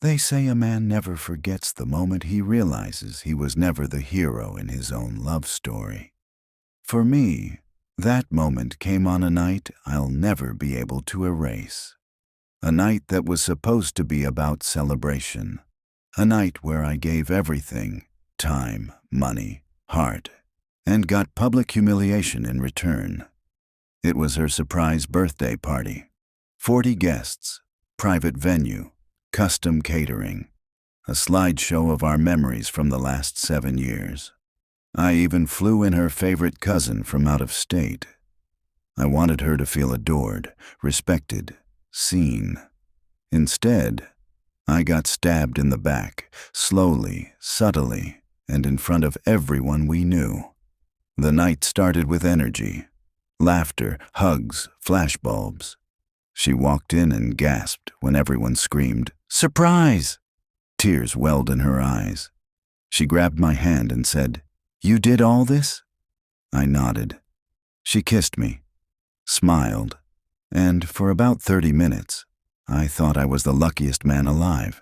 They say a man never forgets the moment he realizes he was never the hero in his own love story. For me, that moment came on a night I'll never be able to erase. A night that was supposed to be about celebration. A night where I gave everything, time, money, heart, and got public humiliation in return. It was her surprise birthday party. 40 guests, private venue, custom catering, a slideshow of our memories from the last 7 years. I even flew in her favorite cousin from out of state. I wanted her to feel adored, respected, seen. Instead, I got stabbed in the back, slowly, subtly, and in front of everyone we knew. The night started with energy, laughter, hugs, flashbulbs. She walked in and gasped when everyone screamed, "Surprise!" Tears welled in her eyes. She grabbed my hand and said, "You did all this?" I nodded. She kissed me, smiled, and for about 30 minutes, I thought I was the luckiest man alive.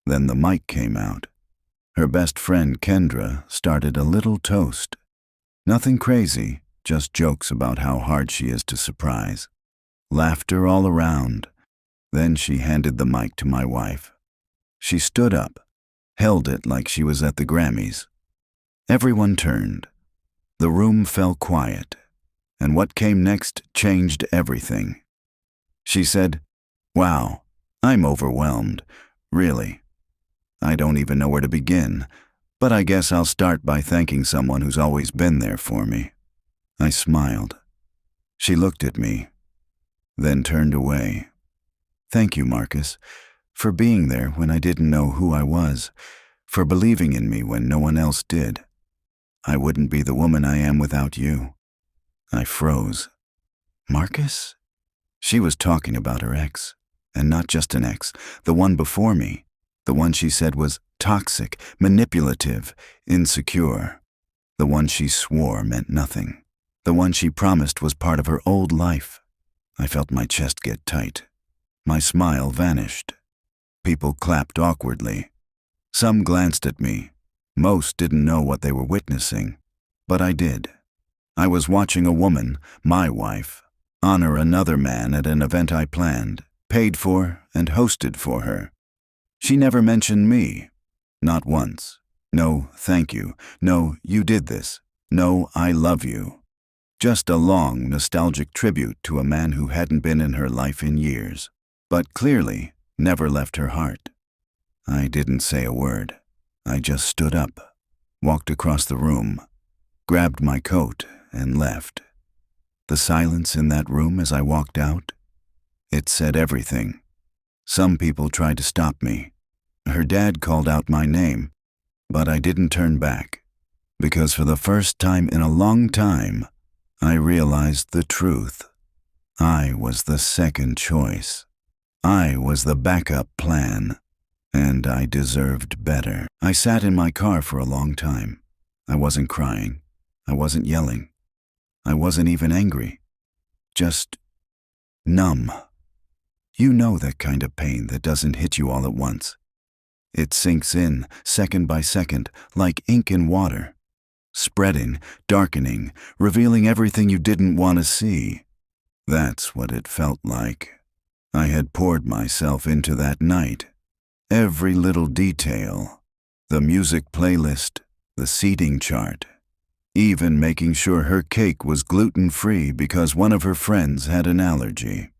Then the mic came out. Her best friend, Kendra, started a little toast. Nothing crazy, just jokes about how hard she is to surprise. Laughter all around. Then she handed the mic to my wife. She stood up, held it like she was at the Grammys. Everyone turned. The room fell quiet, and what came next changed everything. She said, "Wow, I'm overwhelmed, really. I don't even know where to begin, but I guess I'll start by thanking someone who's always been there for me." I smiled. She looked at me, then turned away. "Thank you, Marcus, for being there when I didn't know who I was, for believing in me when no one else did. I wouldn't be the woman I am without you." I froze. "Marcus?" She was talking about her ex, and not just an ex, the one before me, the one she said was toxic, manipulative, insecure, the one she swore meant nothing, the one she promised was part of her old life. I felt my chest get tight. My smile vanished. People clapped awkwardly. Some glanced at me. Most didn't know what they were witnessing, but I did. I was watching a woman, my wife, honor another man at an event I planned, paid for, and hosted for her. She never mentioned me. Not once. No, thank you. No, you did this. No, I love you. Just a long, nostalgic tribute to a man who hadn't been in her life in years, but clearly never left her heart. I didn't say a word. I just stood up, walked across the room, grabbed my coat, and left. The silence in that room as I walked out, it said everything. Some people tried to stop me. Her dad called out my name, but I didn't turn back, because for the first time in a long time, I realized the truth. I was the second choice. I was the backup plan, and I deserved better. I sat in my car for a long time. I wasn't crying. I wasn't yelling. I wasn't even angry. Just numb. You know that kind of pain that doesn't hit you all at once. It sinks in, second by second, like ink in water, spreading, darkening, revealing everything you didn't want to see. That's what it felt like. I had poured myself into that night. Every little detail, the music playlist, the seating chart, even making sure her cake was gluten-free because one of her friends had an allergy.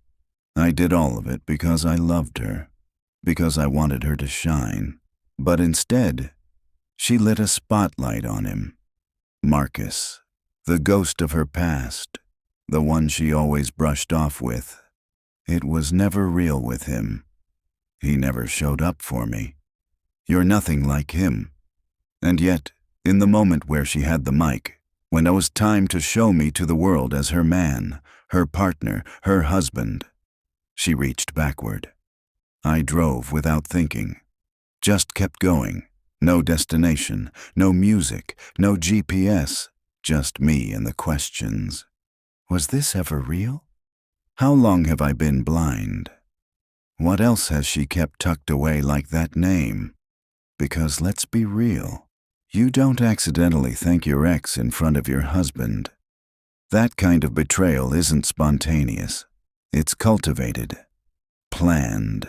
I did all of it because I loved her, because I wanted her to shine. But instead, she lit a spotlight on him. Marcus, the ghost of her past, the one she always brushed off with. It was never real with him. He never showed up for me. You're nothing like him. And yet, in the moment where she had the mic, when it was time to show me to the world as her man, her partner, her husband, she reached backward. I drove without thinking, just kept going. No destination, no music, no GPS, just me and the questions. Was this ever real? How long have I been blind? What else has she kept tucked away like that name? Because let's be real, you don't accidentally thank your ex in front of your husband. That kind of betrayal isn't spontaneous. It's cultivated, planned,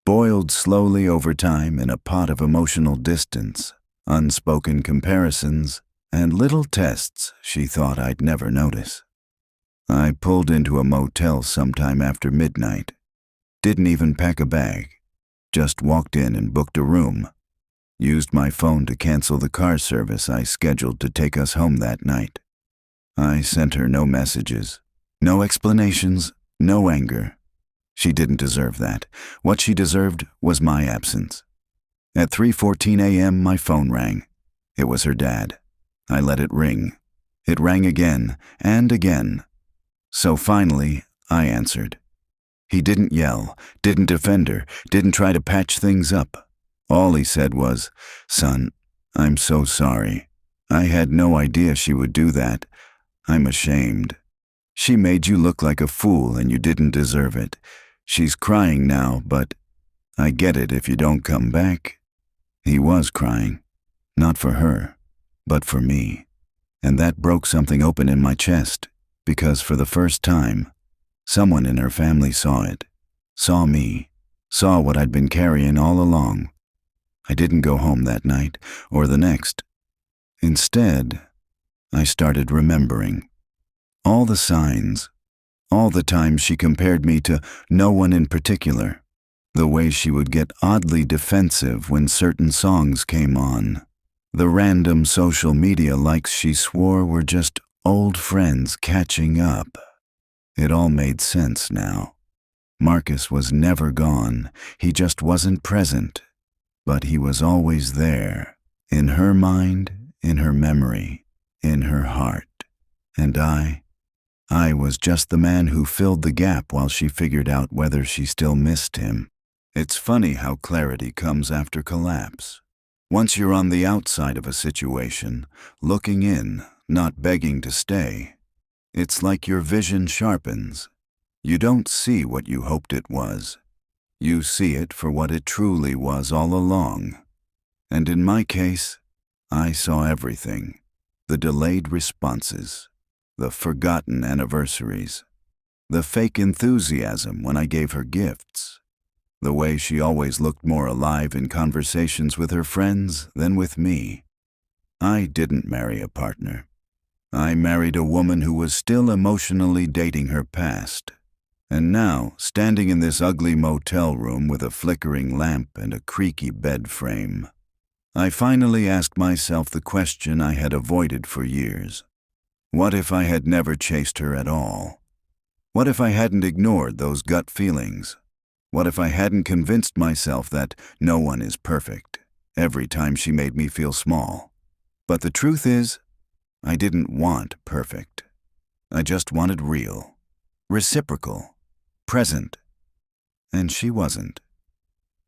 boiled slowly over time in a pot of emotional distance, unspoken comparisons, and little tests she thought I'd never notice. I pulled into a motel sometime after midnight. Didn't even pack a bag. Just walked in and booked a room. Used my phone to cancel the car service I scheduled to take us home that night. I sent her no messages, no explanations, no anger. She didn't deserve that. What she deserved was my absence. At 3:14 a.m., my phone rang. It was her dad. I let it ring. It rang again and again. So finally, I answered. He didn't yell, didn't defend her, didn't try to patch things up. All he said was, "Son, I'm so sorry. I had no idea she would do that. I'm ashamed. She made you look like a fool and you didn't deserve it. She's crying now, but I get it if you don't come back." He was crying. Not for her, but for me. And that broke something open in my chest, because for the first time, someone in her family saw it, saw me, saw what I'd been carrying all along. I didn't go home that night, or the next. Instead, I started remembering. All the signs, all the times she compared me to no one in particular. The way she would get oddly defensive when certain songs came on. The random social media likes she swore were just old friends catching up. It all made sense now. Marcus was never gone. He just wasn't present. But he was always there. In her mind, in her memory, in her heart. And I was just the man who filled the gap while she figured out whether she still missed him. It's funny how clarity comes after collapse. Once you're on the outside of a situation, looking in, not begging to stay, it's like your vision sharpens. You don't see what you hoped it was. You see it for what it truly was all along. And in my case, I saw everything. The delayed responses, the forgotten anniversaries, the fake enthusiasm when I gave her gifts, the way she always looked more alive in conversations with her friends than with me. I didn't marry a partner. I married a woman who was still emotionally dating her past. And now, standing in this ugly motel room with a flickering lamp and a creaky bed frame, I finally asked myself the question I had avoided for years. What if I had never chased her at all? What if I hadn't ignored those gut feelings? What if I hadn't convinced myself that no one is perfect every time she made me feel small? But the truth is, I didn't want perfect. I just wanted real, reciprocal, present. And she wasn't.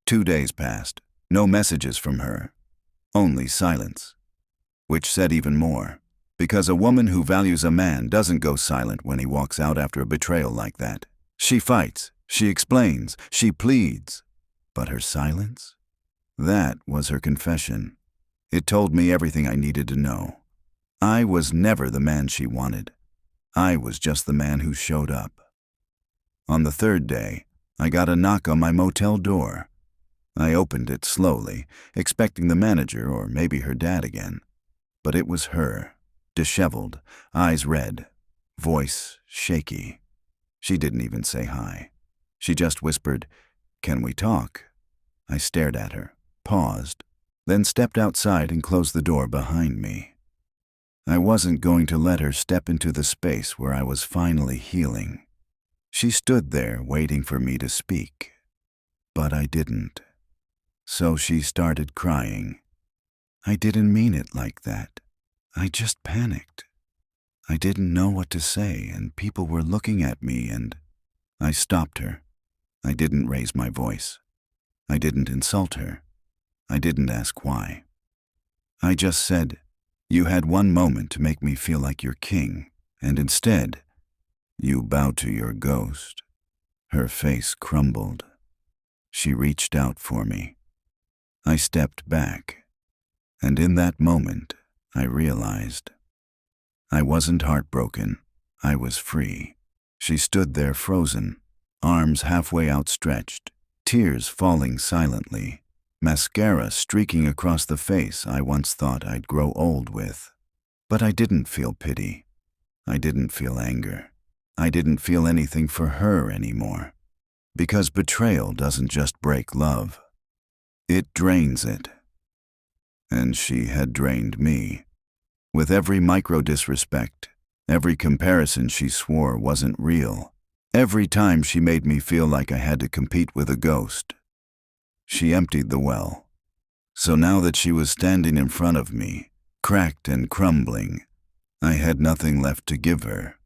2 days passed, no messages from her, only silence. Which said even more, because a woman who values a man doesn't go silent when he walks out after a betrayal like that. She fights. She explains, she pleads, but her silence? That was her confession. It told me everything I needed to know. I was never the man she wanted. I was just the man who showed up. On the third day, I got a knock on my motel door. I opened it slowly, expecting the manager or maybe her dad again. But it was her, disheveled, eyes red, voice shaky. She didn't even say hi. She just whispered, "Can we talk?" I stared at her, paused, then stepped outside and closed the door behind me. I wasn't going to let her step into the space where I was finally healing. She stood there waiting for me to speak, but I didn't. So she started crying. I didn't mean it like that. I just panicked. I didn't know what to say, and people were looking at me, and I stopped her. I didn't raise my voice. I didn't insult her. I didn't ask why. I just said, "You had one moment to make me feel like your king, and instead, you bowed to your ghost." Her face crumbled. she reached out for me. I stepped back, and in that moment, I realized I wasn't heartbroken. I was free. She stood there frozen, arms halfway outstretched, tears falling silently, mascara streaking across the face I once thought I'd grow old with. But I didn't feel pity. I didn't feel anger. I didn't feel anything for her anymore. Because betrayal doesn't just break love. It drains it. And she had drained me. With every micro-disrespect, every comparison she swore wasn't real, every time she made me feel like I had to compete with a ghost. She emptied the well. So now that she was standing in front of me, cracked and crumbling, I had nothing left to give her.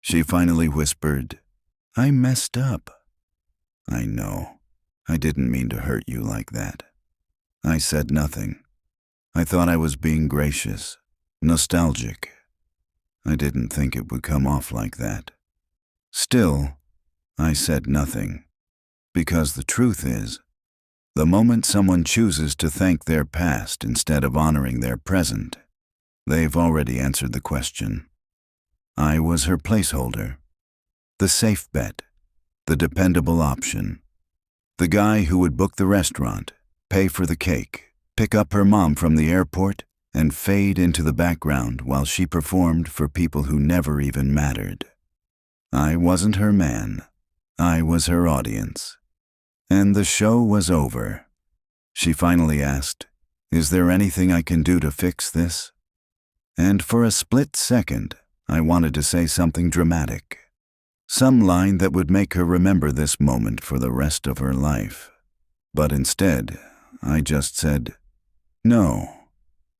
She finally whispered, "I messed up." "I know. I didn't mean to hurt you like that." I said nothing. I thought I was being gracious, nostalgic. I didn't think it would come off like that. Still, I said nothing. Because the truth is, the moment someone chooses to thank their past instead of honoring their present, they've already answered the question. I was her placeholder, the safe bet, the dependable option, the guy who would book the restaurant, pay for the cake, pick up her mom from the airport, and fade into the background while she performed for people who never even mattered. I wasn't her man. I was her audience. And the show was over. She finally asked, "Is there anything I can do to fix this?" And for a split second, I wanted to say something dramatic. Some line that would make her remember this moment for the rest of her life. But instead, I just said, "No,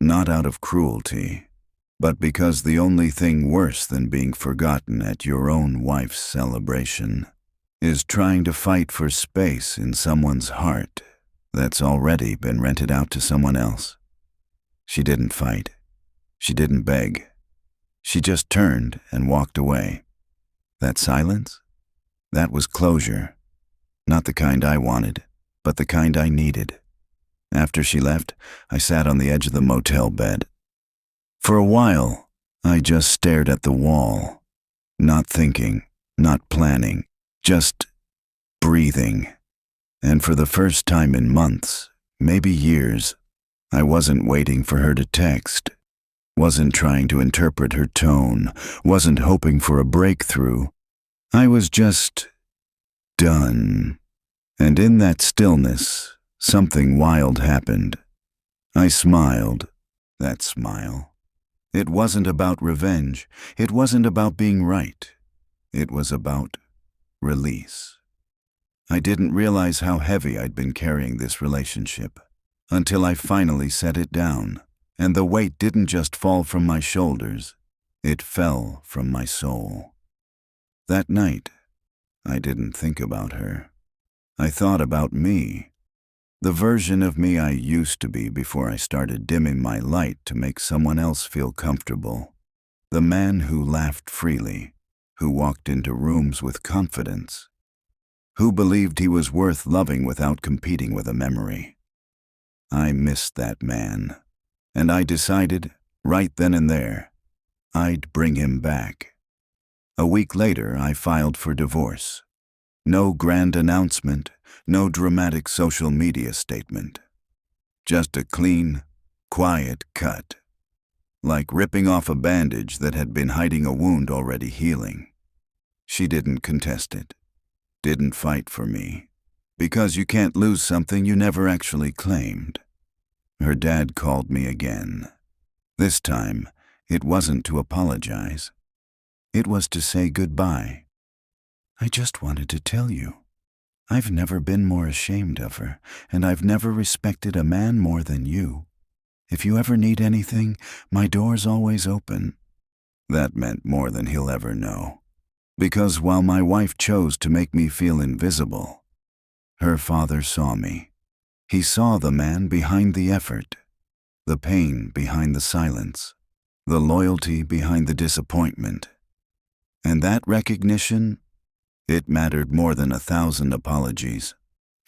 not out of cruelty, but because the only thing worse than being forgotten at your own wife's celebration is trying to fight for space in someone's heart that's already been rented out to someone else." She didn't fight. She didn't beg. She just turned and walked away. That silence? That was closure. Not the kind I wanted, but the kind I needed. After she left, I sat on the edge of the motel bed. For a while, I just stared at the wall, not thinking, not planning, just breathing. And for the first time in months, maybe years, I wasn't waiting for her to text, wasn't trying to interpret her tone, wasn't hoping for a breakthrough. I was just done. And in that stillness, something wild happened. I smiled. That smile. It wasn't about revenge. It wasn't about being right. It was about release. I didn't realize how heavy I'd been carrying this relationship until I finally set it down, and the weight didn't just fall from my shoulders, it fell from my soul. That night, I didn't think about her. I thought about me, the version of me I used to be before I started dimming my light to make someone else feel comfortable. The man who laughed freely, who walked into rooms with confidence, who believed he was worth loving without competing with a memory. I missed that man, and I decided, right then and there, I'd bring him back. A week later, I filed for divorce. No grand announcement, no dramatic social media statement. Just a clean, quiet cut, like ripping off a bandage that had been hiding a wound already healing. She didn't contest it, didn't fight for me, because you can't lose something you never actually claimed. Her dad called me again. This time, it wasn't to apologize. It was to say goodbye. "I just wanted to tell you, I've never been more ashamed of her, and I've never respected a man more than you. If you ever need anything, my door's always open." That meant more than he'll ever know. Because while my wife chose to make me feel invisible, her father saw me. He saw the man behind the effort, the pain behind the silence, the loyalty behind the disappointment. And that recognition, it mattered more than 1,000 apologies.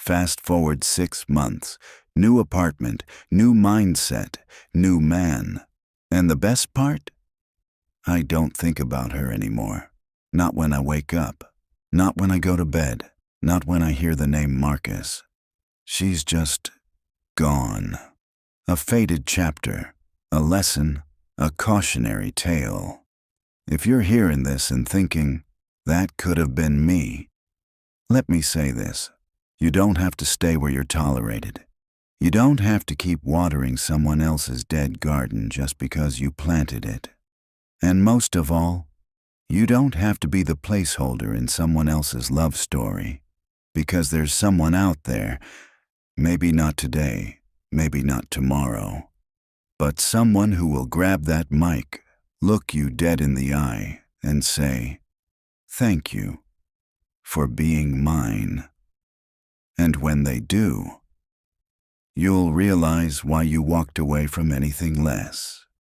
Fast forward 6 months, new apartment, new mindset, new man. And the best part? I don't think about her anymore. Not when I wake up. Not when I go to bed. Not when I hear the name Marcus. She's just gone. A faded chapter, a lesson, a cautionary tale. If you're hearing this and thinking, that could have been me, let me say this. You don't have to stay where you're tolerated. You don't have to keep watering someone else's dead garden just because you planted it. And most of all, you don't have to be the placeholder in someone else's love story, because there's someone out there, maybe not today, maybe not tomorrow, but someone who will grab that mic, look you dead in the eye, and say, "Thank you for being mine." And when they do, you'll realize why you walked away from anything less.